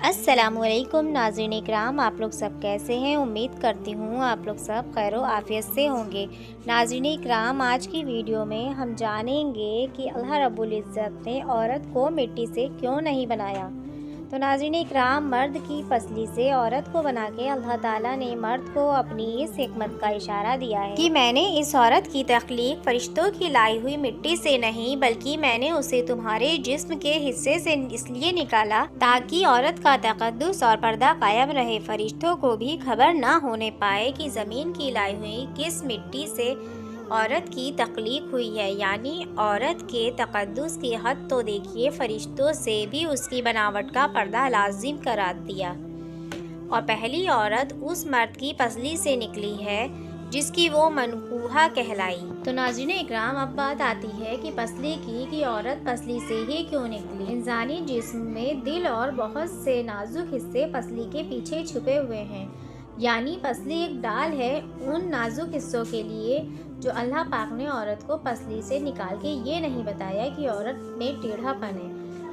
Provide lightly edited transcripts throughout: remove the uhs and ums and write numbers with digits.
अस्सलाम वालेकुम नाज़रीन इकराम, आप लोग सब कैसे हैं। उम्मीद करती हूँ आप लोग सब खैर व आफियत से होंगे। नाज़रीन इकराम, आज की वीडियो में हम जानेंगे कि अल्लाह रब्बुल इज़्ज़त ने औरत को मिट्टी से क्यों नहीं बनाया। तो नाज़रीन इकराम, मर्द की फसली से औरत को बना के अल्लाह ताला ने मर्द को अपनी इस हिकमत का इशारा दिया है कि मैंने इस औरत की तख्लीक फरिश्तों की लाई हुई मिट्टी से नहीं, बल्कि मैंने उसे तुम्हारे जिस्म के हिस्से से इसलिए निकाला ताकि औरत का तकद्दुस और पर्दा कायम रहे, फरिश्तों को भी खबर ना होने पाए कि ज़मीन की लाई हुई किस मिट्टी से औरत की तख्लीक हुई है। यानी औरत के तकद्दुस की हद तो देखिए, फरिश्तों से भी उसकी बनावट का पर्दा लाजिम करा दिया। और पहली औरत उस मर्द की पसली से निकली है जिसकी वो मनकूहा कहलाई। तो नाज़रीन इकराम, अब बात आती है कि पसली की कि औरत पसली से ही क्यों निकली। इंसानी जिस्म में दिल और बहुत से नाजुक हिस्से पसली के पीछे छुपे हुए हैं। यानी पसली एक डाल है उन नाजुक हिस्सों के लिए जो अल्लाह पाक ने औरत को पसली से निकाल के ये नहीं बताया कि औरत में टेढ़ापन है,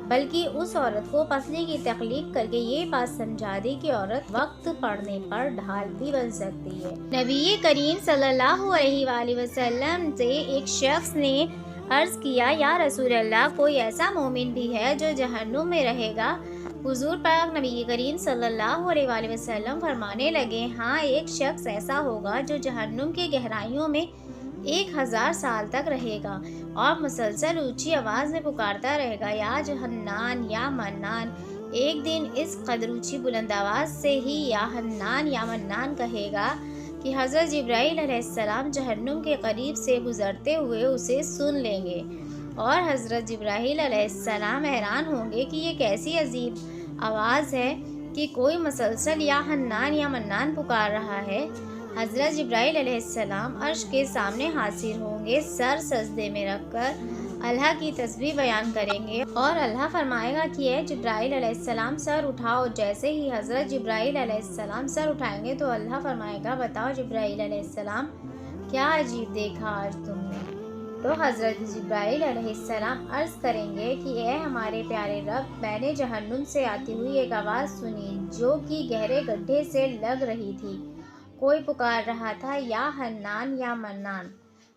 बल्कि उस औरत को पसली की तख्लीक करके ये बात समझा दी कि औरत वक्त पड़ने पर ढाल भी बन सकती है। नबी करीम सल्लल्लाहु अलैहि वसल्लम से एक शख्स ने अर्ज किया, या रसूल अल्लाह, कोई ऐसा मोमिन भी है जो जहन्नुम में रहेगा। हुजूर पाक नबी करीम सल्लल्लाहु अलैहि वसल्लम फरमाने लगे, हाँ, एक शख्स ऐसा होगा जो जहन्नुम के गहराइयों में 1000 साल तक रहेगा और मुसलसल ऊंची आवाज़ में पुकारता रहेगा, या हन्नान या मन्नान। एक दिन इस कदर ऊंची बुलंद आवाज़ से ही या हन्नान या मन्नान कहेगा कि हज़रत जिब्राइल अलैहिस्सलाम जहन्नुम के करीब से गुजरते हुए उसे सुन लेंगे और हज़रत जिब्राइल अलैहिस्सलाम हैरान होंगे कि ये कैसी अजीब आवाज़ है कि कोई मुसलसल या हन्नान या मन्नान पुकार रहा है। हज़रत जिब्राइल अलैहिस्सलाम अर्श के सामने हाजिर होंगे, सर सजदे में रखकर अल्लाह की तस्बीह बयान करेंगे और अल्लाह फरमाएगा कि ए जिब्राइल अलैहिस्सलाम, सर उठाओ। जैसे ही हज़रत जिब्राइल अलैहिस्सलाम सर उठाएंगे तो अल्लाह फरमाएगा, बताओ जिब्राइल अलैहिस्सलाम, क्या अजीब देखा आज तुमने। तो हज़रत जिब्राइल अलैहिस्सलाम अर्ज़ करेंगे कि ए हमारे प्यारे रब, मैंने जहन्नुम से आती हुई एक आवाज़ सुनी जो कि गहरे गड्ढे से लग रही थी। कोई पुकार रहा था, या हन्नान या मन्नान।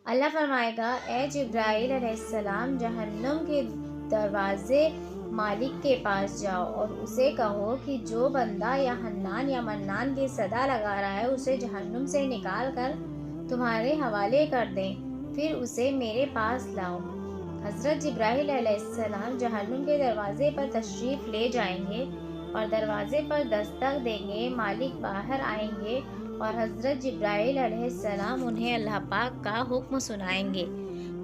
अल्लाह फरमाएगा, ए जिब्राइल अलैहिस्सलाम, जहन्नुम के दरवाज़े मालिक के पास जाओ और उसे कहो कि जो बंदा या हन्नान या मन्नान की सदा लगा रहा है उसे जहन्नुम से निकाल कर तुम्हारे हवाले कर दें, फिर उसे मेरे पास लाओ। हज़रत जिब्राइल अलैहिस्सलाम जहन्नुम के दरवाज़े पर तशरीफ़ ले जाएंगे और दरवाज़े पर दस्तक देंगे। मालिक बाहर आएंगे और हज़रत जिब्राइल अलैहिस्सलाम उन्हें अल्लाह पाक का हुक्म सुनाएंगे।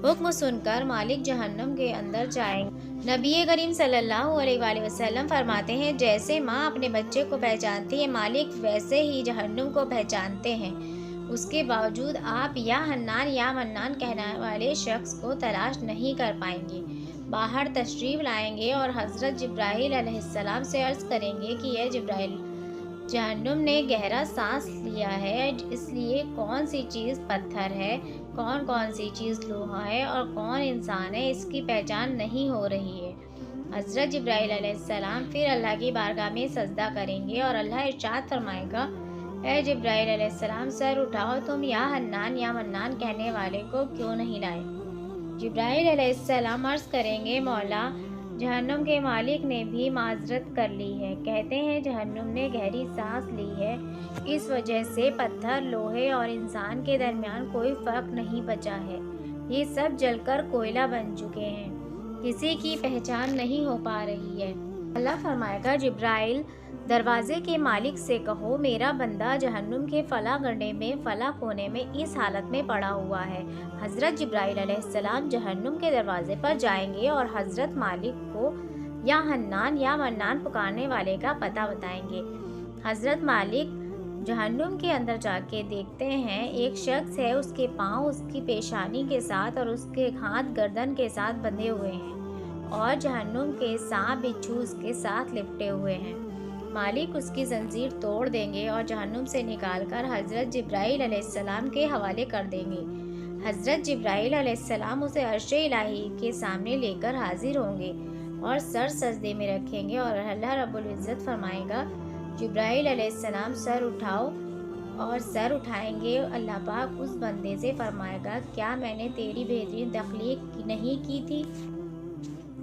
हुक्म सुनकर मालिक जहन्नुम के अंदर जाएंगे। नबी करीम सल्लल्लाहु अलैहि वसल्लम फरमाते हैं, जैसे माँ अपने बच्चे को पहचानती है, मालिक वैसे ही जहन्नुम को पहचानते हैं। उसके बावजूद आप या हन्नान या मन्नान कहने वाले शख्स को तलाश नहीं कर पाएंगे। बाहर तशरीफ़ लाएंगे और हज़रत जिब्राइल अलैहिस्सलाम से अर्ज़ करेंगे कि यह जिब्राइल, जहन्नुम ने गहरा सांस लिया है, इसलिए कौन सी चीज़ पत्थर है, कौन सी चीज़ लोहा है और कौन इंसान है, इसकी पहचान नहीं हो रही है। हज़रत जिब्राइल अलैहिस्सलाम फिर अल्लाह की बारगाह में सजदा करेंगे और अल्लाह इरशाद फरमाएगा, ए जिब्राइल अलैहिस्सलाम, सर उठाओ, तुम या हन्नान या मन्नान कहने वाले को क्यों नहीं लाए। जिब्राइल अलैहिस्सलाम अर्ज़ करेंगे, मौला, जहन्नुम के मालिक ने भी माजरत कर ली है। कहते हैं जहन्नुम ने गहरी सांस ली है, इस वजह से पत्थर, लोहे और इंसान के दरमियान कोई फ़र्क नहीं बचा है। ये सब जलकर कोयला बन चुके हैं, किसी की पहचान नहीं हो पा रही है। अल्लाह फरमाएगा, जिब्राइल, दरवाज़े के मालिक से कहो, मेरा बंदा जहन्नुम के फला गड्ढे में फला कोने में इस हालत में पड़ा हुआ है। हज़रत जिब्राइल अलैहिस्सलाम जहन्नुम के दरवाज़े पर जाएंगे और हज़रत मालिक को या हन्नान या मन्नान पुकारने वाले का पता बताएंगे। हज़रत मालिक जहन्नुम के अंदर जाके देखते हैं, एक शख्स है, उसके पाँव उसकी पेशानी के साथ और उसके हाथ गर्दन के साथ बंधे हुए हैं और जहन्नुम के सांप बिच्छू उसके साथ लिपटे हुए हैं। मालिक उसकी जंजीर तोड़ देंगे और जहन्नुम से निकालकर हज़रत जिब्राइल अलैहिस्सलाम के हवाले कर देंगे। हज़रत जिब्राइल अलैहिस्सलाम उसे अर्श इलाही के सामने लेकर हाजिर होंगे। اور سر سجدے میں رکھیں گے، اور اللہ رب العزت فرمائے گا جبرائیل علیہ السلام سر اٹھاؤ، اور سر اٹھائیں گے۔ اللہ پاک اس بندے سے فرمائے گا کیا میں نے تیری بہترین تخلیق نہیں کی تھی؟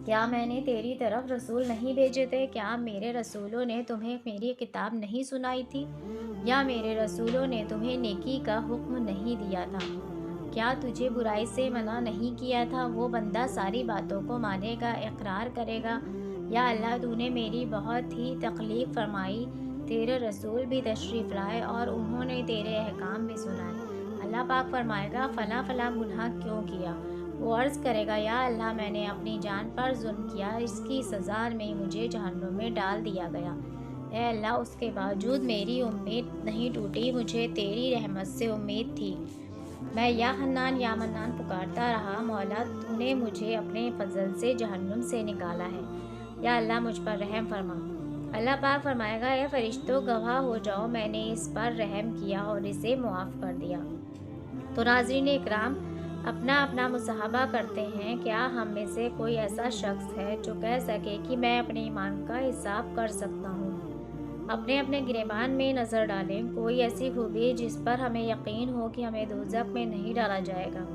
کیا میں نے تیری طرف رسول نہیں بھیجے تھے؟ کیا میرے رسولوں نے تمہیں میری کتاب نہیں سنائی تھی؟ یا میرے رسولوں نے تمہیں نیکی کا حکم نہیں دیا تھا؟ کیا تجھے برائی سے منع نہیں کیا تھا؟ وہ بندہ ساری باتوں کو مانے گا، اقرار کرے گا، یا اللہ تو نے میری بہت ہی تخلیق فرمائی، تیرے رسول بھی تشریف لائے اور انہوں نے تیرے احکام بھی سنائے۔ اللہ پاک فرمائے گا فلاں فلاں گناہ کیوں کیا؟ وہ عرض کرے گا یا اللہ میں نے اپنی جان پر ظلم کیا، اس کی سزا میں مجھے جہنم میں ڈال دیا گیا۔ اے اللہ اس کے باوجود میری امید نہیں ٹوٹی، مجھے تیری رحمت سے امید تھی، میں یا حنان یا منان پکارتا رہا، مولا تو نے مجھے اپنے فضل سے جہنم سے نکالا ہے، یا اللہ مجھ پر رحم فرما۔ اللہ پاک فرمائے گا اے فرشتوں گواہ ہو جاؤ میں نے اس پر رحم کیا اور اسے معاف کر دیا۔ تو ناظرین اکرام، اپنا اپنا مصاحبہ کرتے ہیں، کیا ہم میں سے کوئی ایسا شخص ہے جو کہہ سکے کہ میں اپنے ایمان کا حساب کر سکتا ہوں؟ اپنے اپنے گریبان میں نظر ڈالیں، کوئی ایسی خوبی جس پر ہمیں یقین ہو کہ ہمیں دوزخ میں نہیں ڈالا جائے گا۔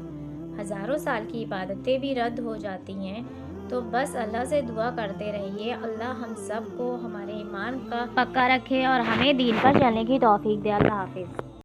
ہزاروں سال کی عبادتیں بھی رد ہو جاتی ہیں، تو بس اللہ سے دعا کرتے رہیے اللہ ہم سب کو ہمارے ایمان کا پکا رکھے اور ہمیں دین پر چلنے کی توفیق دے۔ اللہ حافظ۔